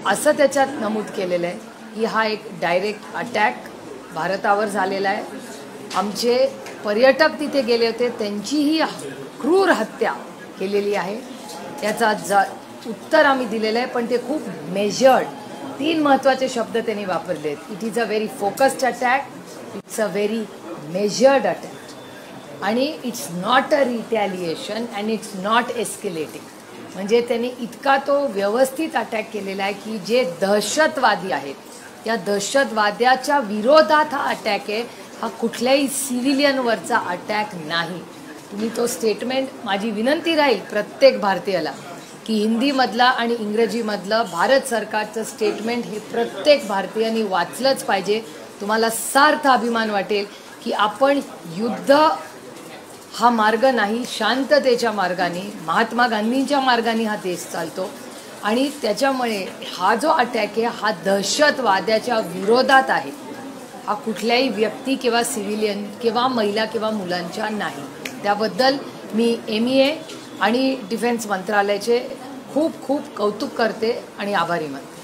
असं त्याच्यात नमूद केलेलं आहे की हा एक डायरेक्ट अटॅक भारतावर झालेला आहे. आमचे पर्यटक तिथे गेले होते, त्यांचीही क्रूर हत्या केलेली आहे. याचा उत्तर आम्ही दिलेलं आहे, पण ते खूप मेजर्ड 3 महत्त्वाचे शब्द त्यांनी वापरले आहेत. It is a very focused attack, it's a very measured attack आणि it's not a retaliation and it's not escalating. म्हणजे त्यांनी इतका तो व्यवस्थित अटॅक केलेला आहे की जे दहशतवादी आहेत त्या दहशतवाद्याच्या विरोधात हा अटॅक आहे, हा कुठल्याही सिव्हिलियनवरचा अटॅक नाही. तुम्ही तो स्टेटमेंट, माझी विनंती राहील प्रत्येक भारतीयाला की हिंदीमधला आणि इंग्रजीमधलं भारत सरकारचं स्टेटमेंट हे प्रत्येक भारतीयांनी वाचलंच पाहिजे. तुम्हाला सार्थ अभिमान वाटेल की आपण युद्ध हा मार्ग नाही, शांततेच्या मार्गाने, महात्मा गांधींच्या मार्गाने हा देश चालतो आणि त्याच्यामुळे हा जो अटॅक आहे हा दहशतवाद्याच्या विरोधात आहे. हा कुठल्याही व्यक्ती किंवा सिव्हिलियन किंवा महिला किंवा मुलांच्या नाही. त्याबद्दल मी MEA आणि डिफेन्स मंत्रालयाचे खूप खूप कौतुक करते आणि आभारी मानते.